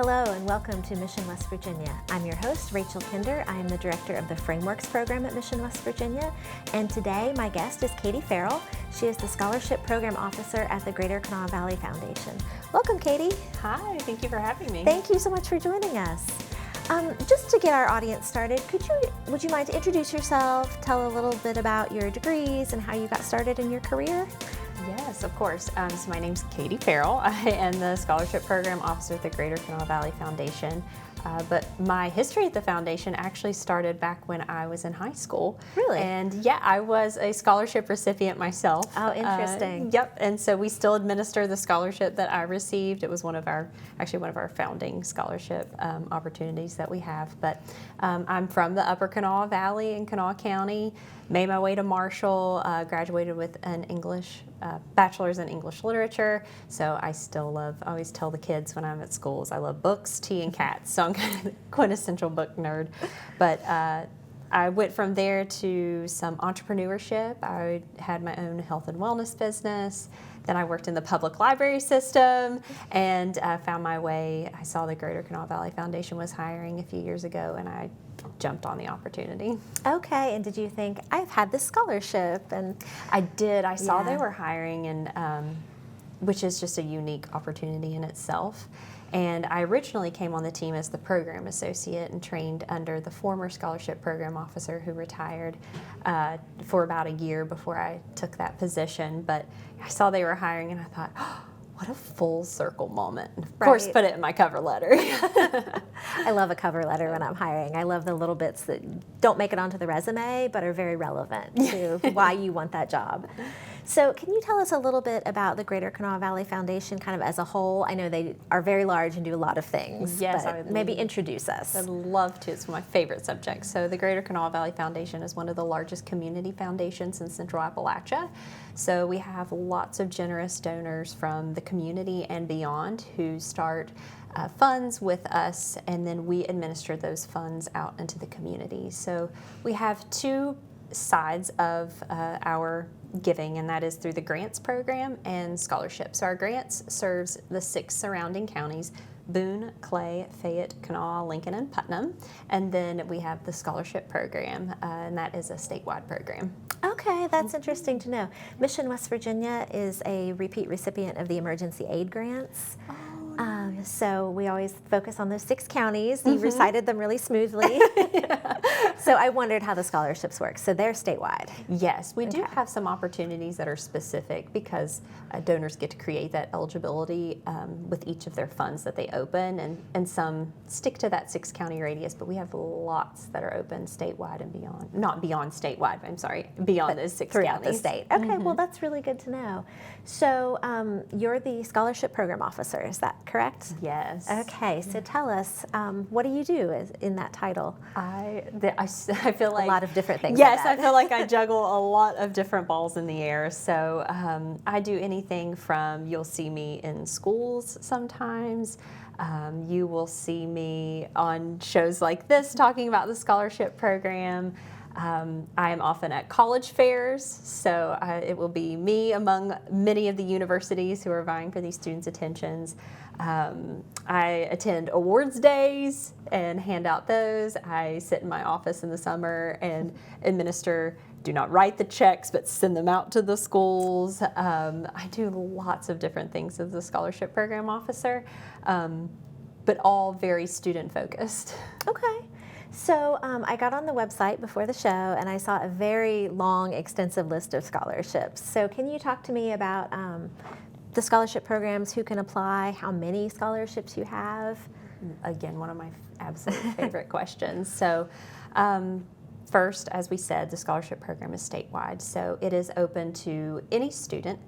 Hello and welcome to Mission West Virginia. I'm your host, Rachel Kinder. I am the director of the Frameworks program at Mission West Virginia. And today my guest is Katie Farrell. She is the Scholarship Program Officer at the Greater Kanawha Valley Foundation. Welcome, Katie. Hi, thank you for having me. Thank you so much for joining us. Just to get our audience started, would you mind to introduce yourself, tell a little bit about your degrees and how you got started in your career? Yes, of course. So my name's Katie Farrell. I am the Scholarship Program Officer at the Greater Kanawha Valley Foundation. But my history at the foundation actually started back when I was in high school. Really? And yeah, I was a scholarship recipient myself. Oh, interesting. Yep. And so we still administer the scholarship that I received. It was one of our founding scholarship opportunities that we have. But I'm from the Upper Kanawha Valley in Kanawha County. Made my way to Marshall, graduated with an bachelor's in English literature. So I always tell the kids when I'm at schools, I love books, tea, and cats. So I'm kind of the quintessential book nerd. But I went from there to some entrepreneurship. I had my own health and wellness business. Then I worked in the public library system and found my way. I saw the Greater Kanawha Valley Foundation was hiring a few years ago, and I jumped on the opportunity. Okay, and did you think, I've had this scholarship? And I did. I saw they were hiring, and which is just a unique opportunity in itself. And I originally came on the team as the program associate and trained under the former scholarship program officer who retired for about a year before I took that position. But I saw they were hiring, and I thought, oh, what a full circle moment. And of course, put it in my cover letter. I love a cover letter when I'm hiring. I love the little bits that don't make it onto the resume but are very relevant to why you want that job. So can you tell us a little bit about the Greater Kanawha Valley Foundation kind of as a whole? I know they are very large and do a lot of things. Yes, but maybe introduce us. I'd love to. It's one of my favorite subjects. So the Greater Kanawha Valley Foundation is one of the largest community foundations in Central Appalachia. So we have lots of generous donors from the community and beyond who start funds with us, and then we administer those funds out into the community. So we have two sides of our giving, and that is through the grants program and scholarships. So our grants serves the 6 surrounding counties: Boone, Clay, Fayette, Kanawha, Lincoln, and Putnam. And then we have the scholarship program, and that is a statewide program. Okay, that's interesting to know. Mission West Virginia is a repeat recipient of the emergency aid grants. So we always focus on those 6 counties. You recited them really smoothly. So I wondered how the scholarships work. So they're statewide. Yes, we do have some opportunities that are specific because donors get to create that eligibility with each of their funds that they open, and some stick to that 6-county radius, but we have lots that are open statewide and beyond. Not beyond statewide, I'm sorry, beyond those 6 throughout counties. the state. Okay, well that's really good to know. So you're the Scholarship Program Officer, is that correct? Yes. Okay, so tell us, what do you do in that title? I feel like a lot of different things. Yes, I feel like I juggle a lot of different balls in the air. So I do anything from, you'll see me in schools sometimes. You will see me on shows like this talking about the scholarship program. I am often at college fairs, so it will be me among many of the universities who are vying for these students' attentions. I attend awards days and hand out those. I sit in my office in the summer and do not write the checks, but send them out to the schools. I do lots of different things as a scholarship program officer, but all very student focused. Okay. So I got on the website before the show and I saw a very long, extensive list of scholarships. So can you talk to me about the scholarship programs, who can apply, how many scholarships you have? Again, one of my absolute favorite questions. So first, as we said, the scholarship program is statewide. So it is open to any student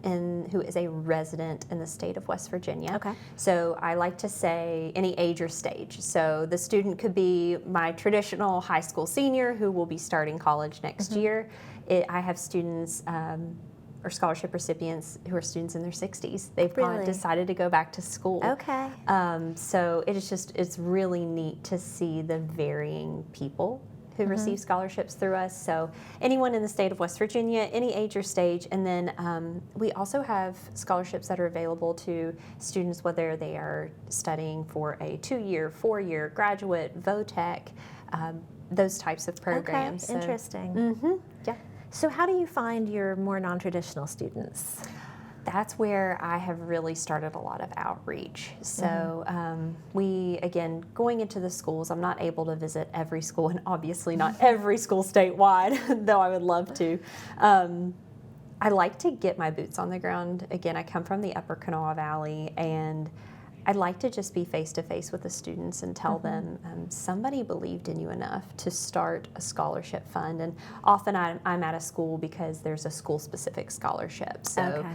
who is a resident in the state of West Virginia. Okay. So I like to say any age or stage. So the student could be my traditional high school senior who will be starting college next year. I have students or scholarship recipients who are students in their 60s. They've decided to go back to school. Okay. So it's really neat to see the varying people who receive scholarships through us. So anyone in the state of West Virginia, any age or stage. And then we also have scholarships that are available to students whether they are studying for a 2-year, 4-year, graduate, VOTEC, those types of programs. Okay, interesting. Yeah. So how do you find your more non-traditional students? That's where I have really started a lot of outreach. So we, again, going into the schools, I'm not able to visit every school, and obviously not every school statewide, though I would love to. I like to get my boots on the ground. Again, I come from the Upper Kanawha Valley, and I'd like to just be face-to-face with the students and tell them somebody believed in you enough to start a scholarship fund. And often I'm at a school because there's a school-specific scholarship. So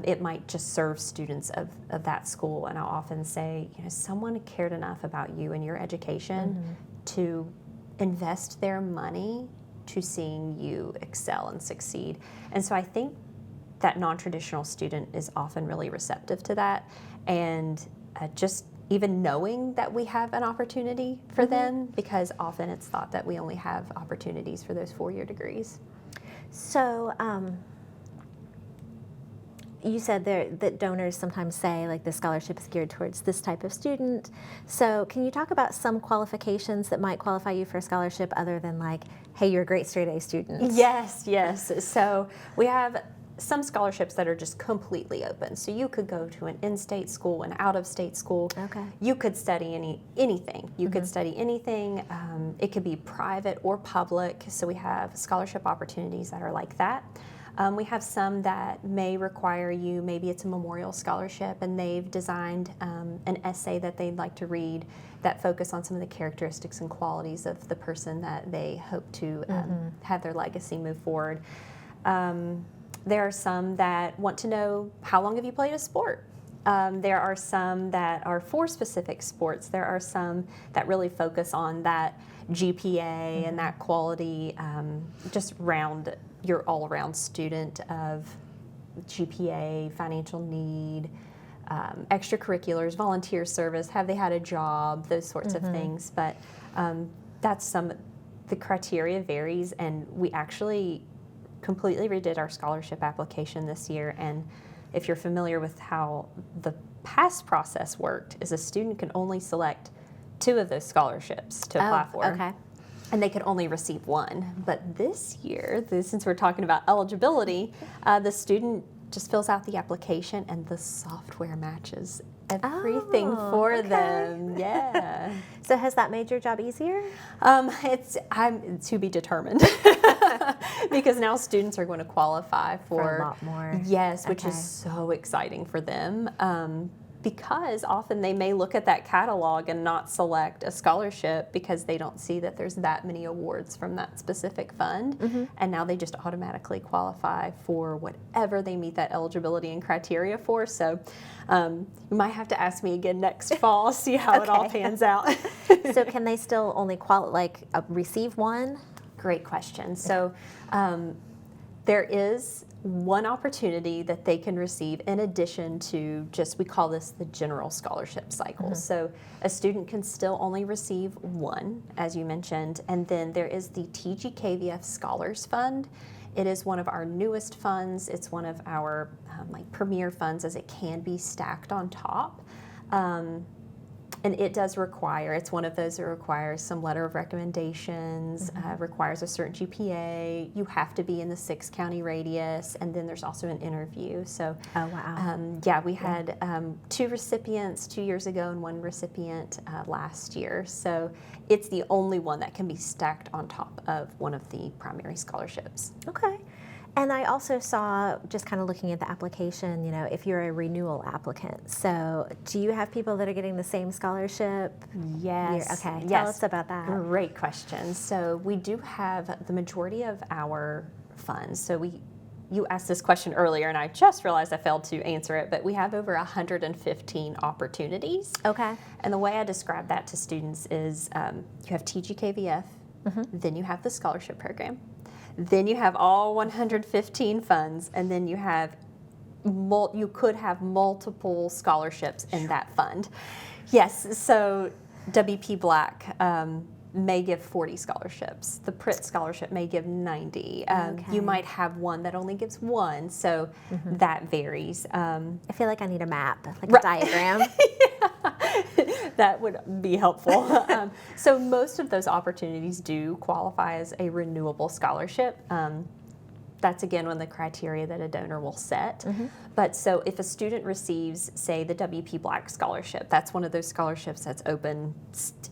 it might just serve students of that school. And I'll often say, someone cared enough about you and your education to invest their money to seeing you excel and succeed. And so I think that non-traditional student is often really receptive to that. And just even knowing that we have an opportunity for them, because often it's thought that we only have opportunities for those 4-year degrees. So you said that donors sometimes say like the scholarship is geared towards this type of student. So can you talk about some qualifications that might qualify you for a scholarship other than like, hey, you're a great straight A student? Yes. So we have some scholarships that are just completely open. So you could go to an in-state school, an out-of-state school. Okay. You could study anything. You could study anything. It could be private or public. So we have scholarship opportunities that are like that. We have some that may require you, maybe it's a memorial scholarship, and they've designed an essay that they'd like to read that focus on some of the characteristics and qualities of the person that they hope to have their legacy move forward. There are some that want to know, how long have you played a sport? There are some that are for specific sports. There are some that really focus on that GPA and that quality, just round your all-around student of GPA, financial need, extracurriculars, volunteer service, have they had a job, those sorts of things. But that's the criteria varies, and we actually completely redid our scholarship application this year. And if you're familiar with how the past process worked, is a student can only select 2 of those scholarships to apply for. Okay. And they could only receive 1. But this year, since we're talking about eligibility, the student just fills out the application and the software matches everything for them. Yeah. So has that made your job easier? I'm to be determined because now students are going to qualify for a lot more. Yes, which is so exciting for them. Because often they may look at that catalog and not select a scholarship because they don't see that there's that many awards from that specific fund. And now they just automatically qualify for whatever they meet that eligibility and criteria for. So you might have to ask me again next fall, see how it all pans out. So can they still only receive 1? Great question. So there is one opportunity that they can receive in addition to we call this the general scholarship cycle. So a student can still only receive 1, as you mentioned, and then there is the TGKVF Scholars Fund. It is one of our newest funds. It's one of our premier funds, as it can be stacked on top. And it does require, it's one of those that requires some letter of recommendations, requires a certain GPA. You have to be in the 6-county radius, and then there's also an interview. So, we had 2 recipients 2 years ago and 1 recipient last year. So it's the only one that can be stacked on top of one of the primary scholarships. Okay. And I also saw, just kind of looking at the application, if you're a renewal applicant. So do you have people that are getting the same scholarship? Yes. Okay. Tell us about that. Great question. So we do have the majority of our funds. So you asked this question earlier, and I just realized I failed to answer it, but we have over 115 opportunities. Okay. And the way I describe that to students is you have TGKVF, then you have the scholarship program. Then you have all 115 funds, and then you have you could have multiple scholarships in that fund. Yes, so WP Black, may give 40 scholarships. The Pritt Scholarship may give 90. Okay. You might have one that only gives one, so that varies. I feel like I need a map, like Right. a diagram. That would be helpful. So most of those opportunities do qualify as a renewable scholarship. That's again one of the criteria that a donor will set. But so if a student receives, say, the WP Black Scholarship, that's one of those scholarships that's open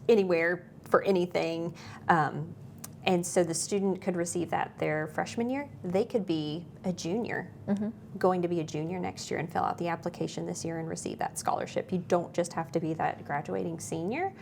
anywhere for anything. And so the student could receive that their freshman year. They could be a junior, going to be a junior next year and fill out the application this year and receive that scholarship. You don't just have to be that graduating senior.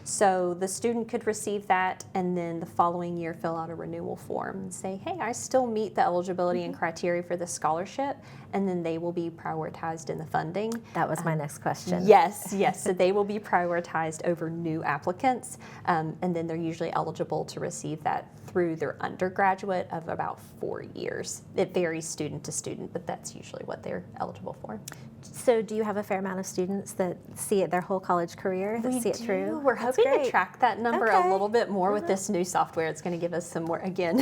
So the student could receive that and then the following year fill out a renewal form and say, hey, I still meet the eligibility and criteria for this scholarship, and then they will be prioritized in the funding. That was my next question. Yes, yes. So they will be prioritized over new applicants, and then they're usually eligible to receive that through their undergraduate of about 4 years. It varies student to student, but that's usually what they're eligible for. So do you have a fair amount of students that see it their whole college career, that see it through? We're That's hoping to great. track that number Okay. a little bit more with this new software. It's going to give us some more, again,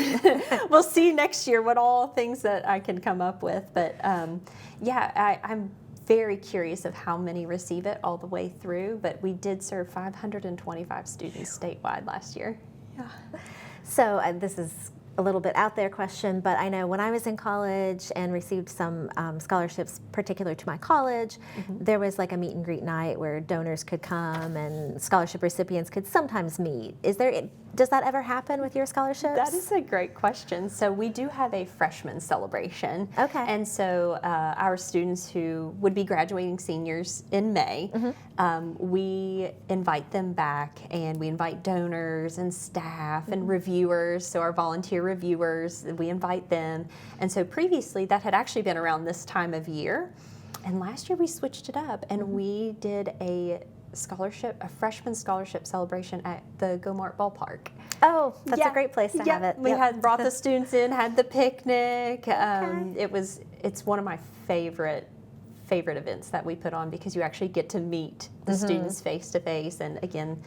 we'll see next year what all things that I can come up with. But yeah, I'm very curious of how many receive it all the way through. But we did serve 525 students statewide last year. Yeah. So this is a little bit out there question, but I know when I was in college and received some scholarships particular to my college, there was like a meet and greet night where donors could come and scholarship recipients could sometimes meet. Does that ever happen with your scholarships? That is a great question. So we do have a freshman celebration. Okay. And so our students who would be graduating seniors in May, we invite them back, and we invite donors and staff and reviewers. So our volunteer reviewers, we invite them. And so previously that had actually been around this time of year. And last year we switched it up and we did a freshman scholarship celebration at the Go-Mart ballpark. Oh, that's a great place to have it. We Yep. had brought the students in, had the picnic. It's one of my favorite events that we put on because you actually get to meet the students face to face, and again,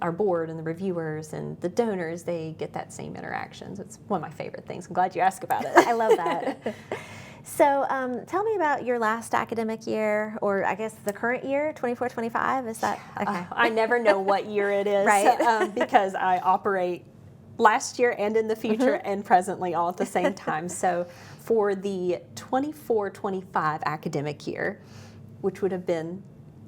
our board and the reviewers and the donors, they get that same interaction. So it's one of my favorite things. I'm glad you asked about it. I love that. So tell me about your last academic year, or I guess the current year, 24-25, is that? Okay. I never know what year it is, Right. because I operate last year and in the future and presently all at the same time. So for the 24-25 academic year, which would have been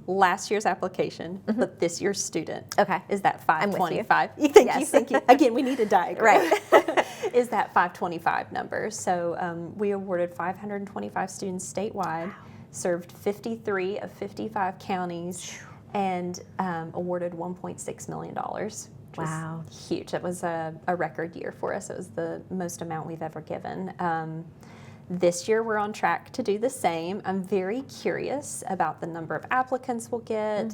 last year's application, but this year's student, Okay. is that I'm with you. 525. Yes. Thank you. Again, we need a diagram. Right. Is that 525 number. So we awarded 525 students statewide, served 53 of 55 counties, and awarded $1.6 million. Wow. Huge. It was a record year for us. It was the most amount we've ever given. This year we're on track to do the same. I'm very curious about the number of applicants we'll get.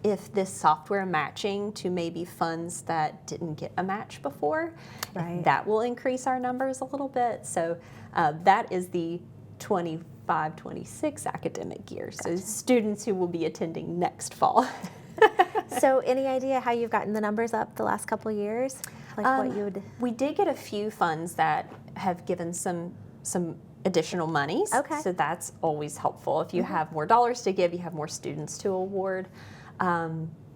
If this software matching to maybe funds that didn't get a match before, Right. that will increase our numbers a little bit. So that is the 25-26 academic year. So students who will be attending next fall. So any idea how you've gotten the numbers up the last couple of years? Like what you would? We did get a few funds that have given some additional monies. Okay. So that's always helpful. If you have more dollars to give, you have more students to award.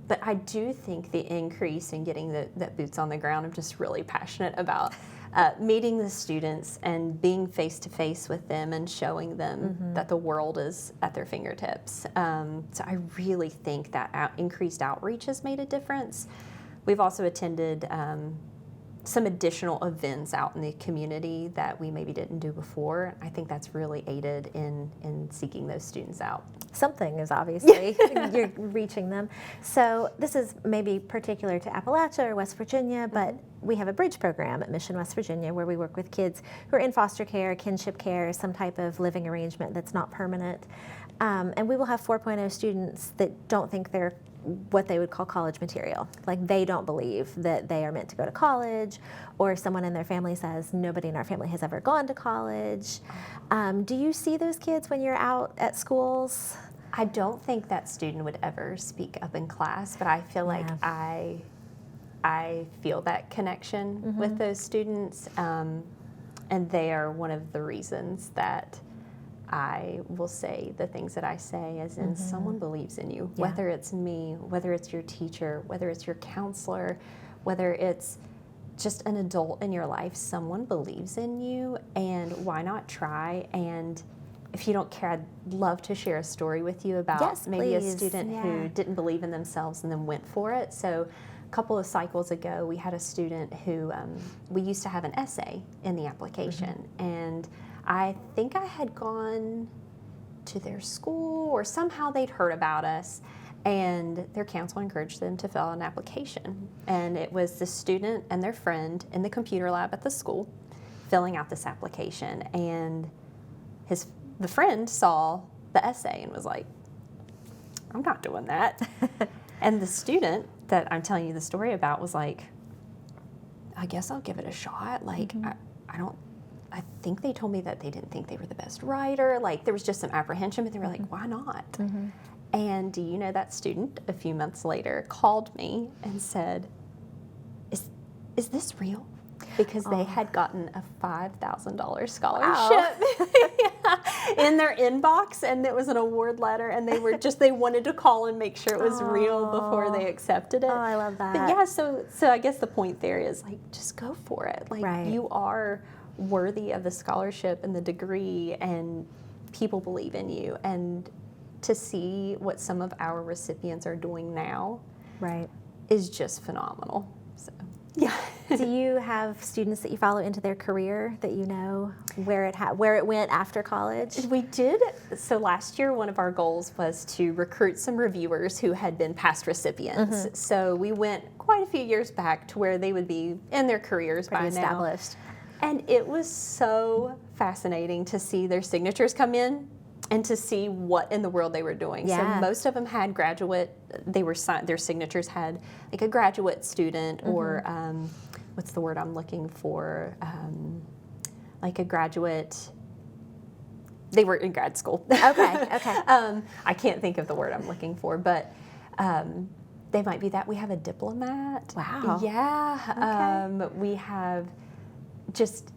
But I do think the increase in getting that boots on the ground, I'm just really passionate about meeting the students and being face to face with them and showing them that the world is at their fingertips. So I really think that increased outreach has made a difference. We've also attended some additional events out in the community that we maybe didn't do before. I think that's really aided in seeking those students out. Something is obviously, you're reaching them. So this is maybe particular to Appalachia or West Virginia, but we have a bridge program at Mission, West Virginia, where we work with kids who are in foster care, kinship care, some type of living arrangement that's not permanent. And we will have 4.0 students that don't think they're what they would call college material. Like they don't believe that they are meant to go to college, or someone in their family says, nobody in our family has ever gone to college. Do you see those kids when you're out at schools? I don't think that student would ever speak up in class, but I feel like I I feel that connection with those students, and they are one of the reasons that I will say the things that I say, as in someone believes in you, whether it's me, whether it's your teacher, whether it's your counselor, whether it's just an adult in your life, someone believes in you, and why not try? And if you don't care, I'd love to share a story with you about maybe a student who didn't believe in themselves and then went for it. So a couple of cycles ago, we had a student who, we used to have an essay in the application, and I think I had gone to their school, or somehow they'd heard about us, and their counselor encouraged them to fill out an application. And it was the student and their friend in the computer lab at the school filling out this application. And the friend saw the essay and was like, I'm not doing that. And the student that I'm telling you the story about was like, I guess I'll give it a shot. Like, I think they told me that they didn't think they were the best writer. Like, there was just some apprehension, but they were like, why not? And do you know, that student a few months later called me and said, is this real? Because they had gotten a $5,000 scholarship in their inbox, and it was an award letter, and they wanted to call and make sure it was real before they accepted it. Oh, I love that. But yeah, so I guess the point there is, like, just go for it. Like, you are worthy of the scholarship and the degree, and people believe in you. And to see what some of our recipients are doing now is just phenomenal. So yeah. Do you have students that you follow into their career that you know where it went after college? We did. So last year, one of our goals was to recruit some reviewers who had been past recipients. So we went quite a few years back to where they would be in their careers by established. Now. And it was so fascinating to see their signatures come in and to see what in the world they were doing. So most of them had their signatures had like a graduate student or what's the word I'm looking for? Like a graduate. They were in grad school. Okay. I can't think of the word I'm looking for, but they might be that. We have a diplomat. Wow. Yeah. We have just,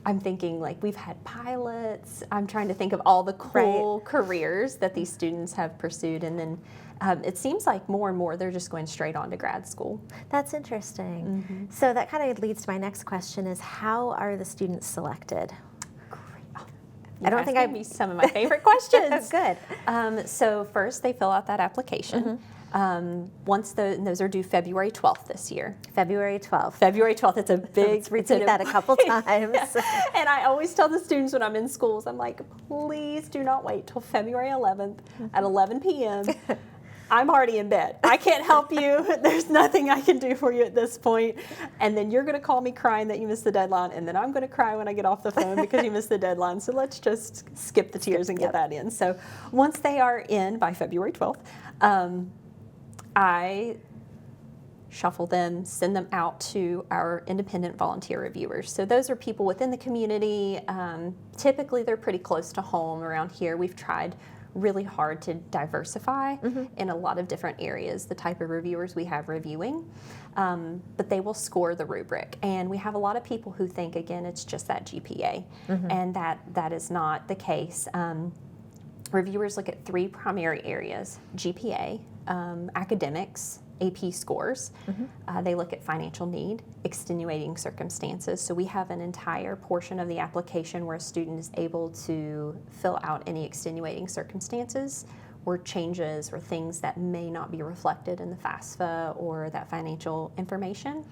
I'm thinking, like, we've had pilots. I'm trying to think of all the cool careers that these students have pursued. And then it seems like more and more they're just going straight on to grad school. That's interesting. So that kind of leads to my next question is, how are the students selected? I don't think I'd some of my favorite questions. Good. So first they fill out that application. Those are due February 12th this year. February 12th. February 12th. It's a big. Let's repeat that a couple times. And I always tell the students when I'm in schools, I'm like, please do not wait till February 11th at 11 p.m. I'm already in bed. I can't help you. There's nothing I can do for you at this point. And then you're going to call me crying that you missed the deadline, and then I'm going to cry when I get off the phone because you missed the deadline. So let's just skip the tears and get that in. So once they are in by February 12th, I shuffle them, send them out to our independent volunteer reviewers. So those are people within the community. Typically, they're pretty close to home around here. We've tried really hard to diversify in a lot of different areas, the type of reviewers we have reviewing. But they will score the rubric. And we have a lot of people who think, again, it's just that GPA. And that is not the case. Reviewers look at three primary areas: GPA, academics, AP scores. They look at financial need, extenuating circumstances. So we have an entire portion of the application where a student is able to fill out any extenuating circumstances or changes or things that may not be reflected in the FAFSA or that financial information.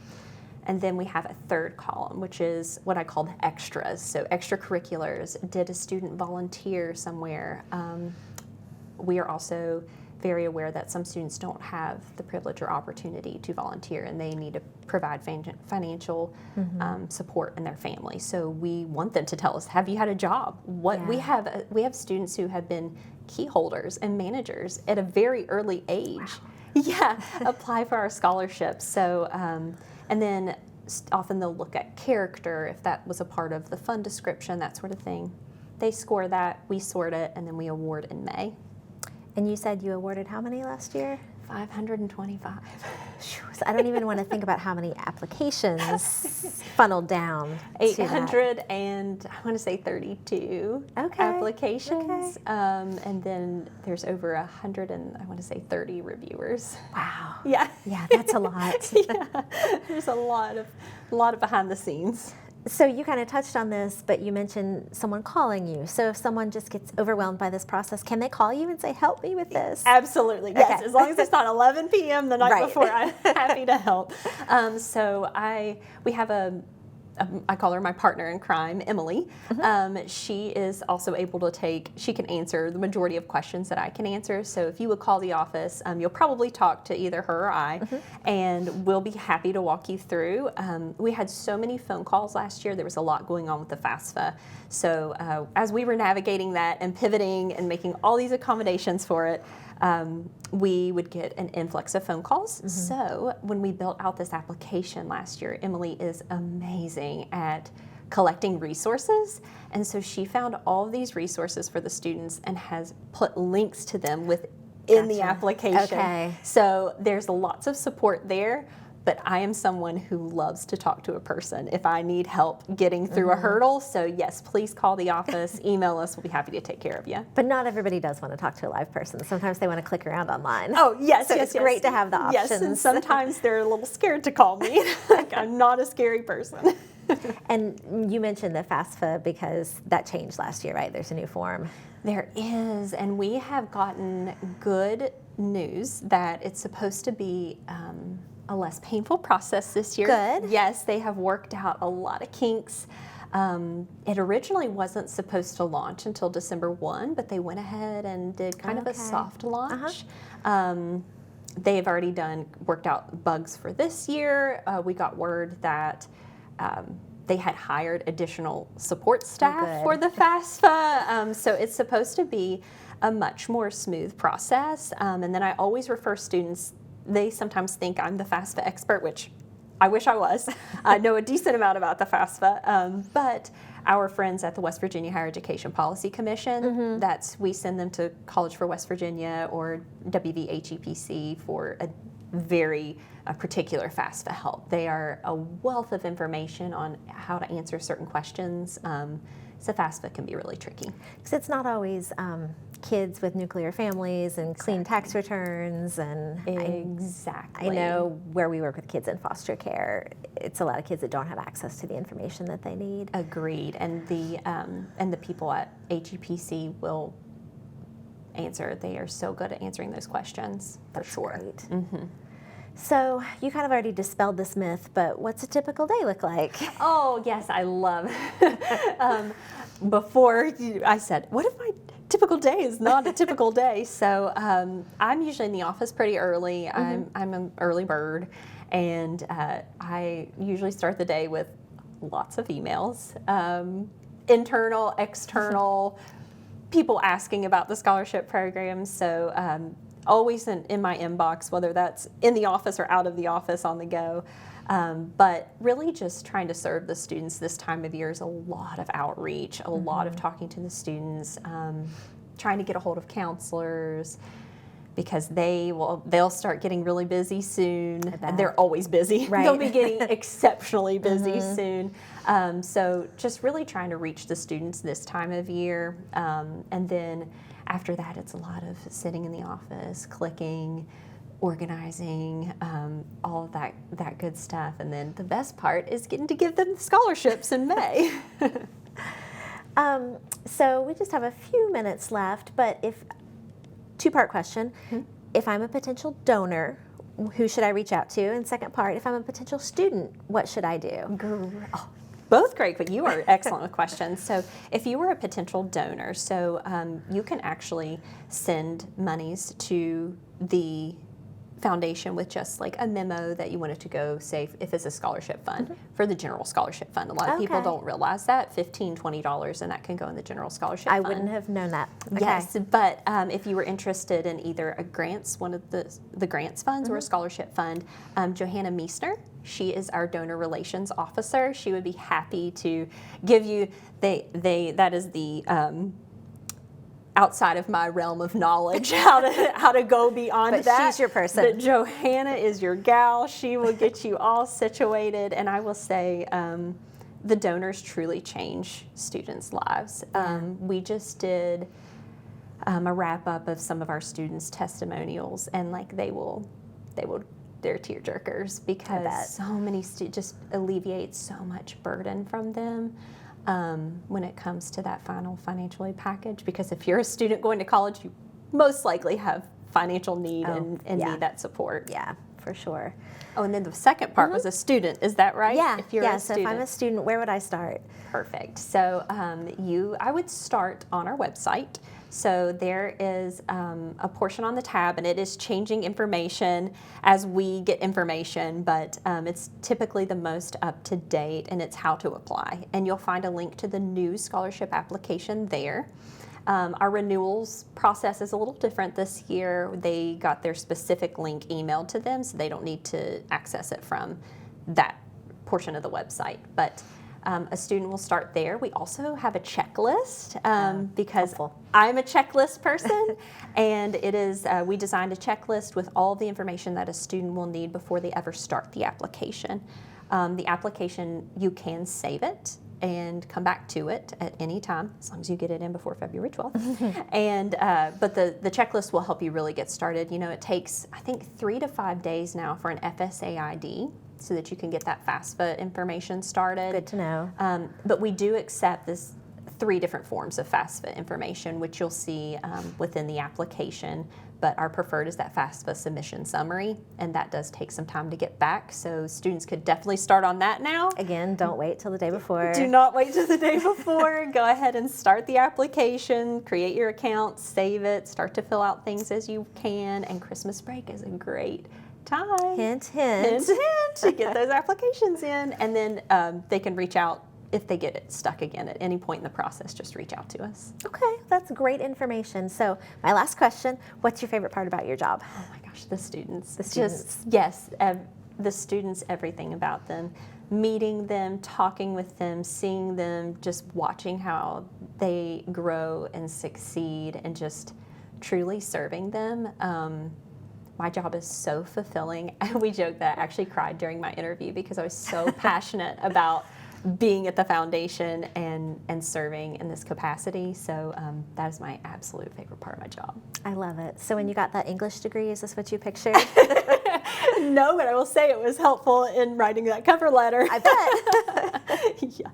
And then we have a third column, which is what I call the extras. So extracurriculars. Did a student volunteer somewhere? We are also very aware that some students don't have the privilege or opportunity to volunteer, and they need to provide financial support in their family. So we want them to tell us, have you had a job? We have students who have been key holders and managers at a very early age. Wow. Apply for our scholarships. So and then often they'll look at character, if that was a part of the fund description, that sort of thing. They score that, we sort it, and then we award in May. And you said you awarded how many last year? 525. So I don't even want to think about how many applications funneled down to 800 and I want to say 32 Okay, applications. And then there's over 100 and I want to say 30 reviewers. Wow. Yeah. Yeah, that's a lot. Yeah. There's a lot of behind the scenes. So you kind of touched on this, but you mentioned someone calling you. So if someone just gets overwhelmed by this process, can they call you and say, help me with this? Absolutely, yes. Okay. As long as it's not 11 p.m. the night Right. before, I'm happy to help. We have I call her my partner in crime, Emily. She is also able to she can answer the majority of questions that I can answer. So if you would call the office, you'll probably talk to either her or I, and we'll be happy to walk you through. We had so many phone calls last year. There was a lot going on with the FAFSA. So as we were navigating that and pivoting and making all these accommodations for it, we would get an influx of phone calls. So when we built out this application last year, Emily is amazing at collecting resources. And so she found all of these resources for the students and has put links to them within the application. Okay. So there's lots of support there. But I am someone who loves to talk to a person if I need help getting through a hurdle. So yes, please call the office, email us. We'll be happy to take care of you. But not everybody does want to talk to a live person. Sometimes they want to click around online. Oh, yes, So yes, it's yes. great to have the options. Yes, and sometimes they're a little scared to call me. Like, I'm not a scary person. And you mentioned the FAFSA because that changed last year, right? There's a new form. There is, and we have gotten good news that it's supposed to be a less painful process this year. Good. Yes, they have worked out a lot of kinks. It originally wasn't supposed to launch until December 1, but they went ahead and did kind of a soft launch. They've already worked out bugs for this year. We got word that they had hired additional support staff for the FAFSA. So it's supposed to be a much more smooth process. And then I always refer students, they sometimes think I'm the FAFSA expert, which I wish I was. I know a decent amount about the FAFSA, but our friends at the West Virginia Higher Education Policy Commission, we send them to College for West Virginia or WVHEPC for a very particular FAFSA help. They are a wealth of information on how to answer certain questions. So FAFSA can be really tricky. Because it's not always kids with nuclear families and clean tax returns. And Exactly. I know where we work with kids in foster care, it's a lot of kids that don't have access to the information that they need. Agreed. And the people at HEPC will answer. They are so good at answering those questions, for sure. Great. So you kind of already dispelled this myth, but what's a typical day look like? Oh, yes, I love. I said, what if my typical day is not a typical day? So I'm usually in the office pretty early. I'm an early bird, and I usually start the day with lots of emails, internal, external, people asking about the scholarship program. So always in my inbox, whether that's in the office or out of the office on the go. But really just trying to serve the students this time of year is a lot of outreach, a lot of talking to the students, trying to get a hold of counselors, because they'll start getting really busy soon. They're always busy. Right. They'll be getting exceptionally busy soon. So just really trying to reach the students this time of year. And then after that, it's a lot of sitting in the office, clicking, organizing, all of that good stuff. And then the best part is getting to give them scholarships in May. So we just have a few minutes left, but two-part question. If I'm a potential donor, who should I reach out to? And second part, if I'm a potential student, what should I do? Both great, but you are excellent with questions. So if you were a potential donor, you can actually send monies to the foundation with just like a memo that you wanted to go, say, if it's a scholarship fund, for the general scholarship fund. A lot of people don't realize that, $15, $20, and that can go in the general scholarship fund. I wouldn't have known that. Okay. Yes, but if you were interested in either a grants, one of the grants funds, or a scholarship fund, Johanna Meissner, she is our donor relations officer. She would be happy to give you, that is the outside of my realm of knowledge how to go beyond But that. she's your person. But Johanna is your gal. She will get you all situated. And I will say, the donors truly change students' lives. We just did a wrap up of some of our students' testimonials, and like they're tear jerkers because so many students just alleviate so much burden from them. When it comes to that final financial aid package, because if you're a student going to college, you most likely have financial need and need that support. Yeah, for sure. Oh, and then the second part was a student. Is that right? Yeah, If you're a so if student. I'm a student, where would I start? Perfect. So I would start on our website. So there is a portion on the tab, and it is changing information as we get information, but it's typically the most up to date, and it's how to apply. And you'll find a link to the new scholarship application there. Our renewals process is a little different this year. They got their specific link emailed to them, so they don't need to access it from that portion of the website. But a student will start there. We also have a checklist because helpful. I'm a checklist person, and it is we designed a checklist with all the information that a student will need before they ever start the application. The application, you can save it and come back to it at any time, as long as you get it in before February 12th. And but the checklist will help you really get started. You know, it takes, I think, 3 to 5 days now for an FSA ID, so that you can get that FAFSA information started. Good to know. But we do accept this 3 different forms of FAFSA information, which you'll see within the application. But our preferred is that FAFSA submission summary, and that does take some time to get back. So students could definitely start on that now. Again, don't wait till the day before. Do not wait till the day before. Go ahead and start the application, create your account, save it, start to fill out things as you can, and Christmas break is a great time. Hint, hint. Hint, hint, to get those applications in. And then they can reach out if they get it stuck again at any point in the process. Just reach out to us. Okay, that's great information. So my last question, what's your favorite part about your job? Oh my gosh, the students. The students. Yes, the students, everything about them. Meeting them, talking with them, seeing them, just watching how they grow and succeed, and just truly serving them. My job is so fulfilling. We joke that I actually cried during my interview because I was so passionate about being at the foundation and serving in this capacity. So that is my absolute favorite part of my job. I love it. So when you got that English degree, is this what you pictured? No, but I will say it was helpful in writing that cover letter. I bet. Yeah.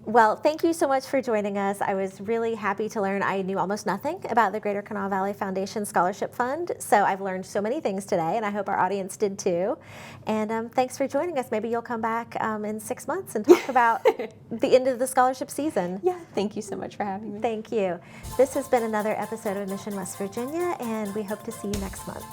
Well, thank you so much for joining us. I was really happy to learn. I knew almost nothing about the Greater Kanawha Valley Foundation Scholarship Fund, so I've learned so many things today, and I hope our audience did too. And thanks for joining us. Maybe you'll come back in 6 months and talk about the end of the scholarship season. Yeah, thank you so much for having me. Thank you. This has been another episode of Mission West Virginia, and we hope to see you next month.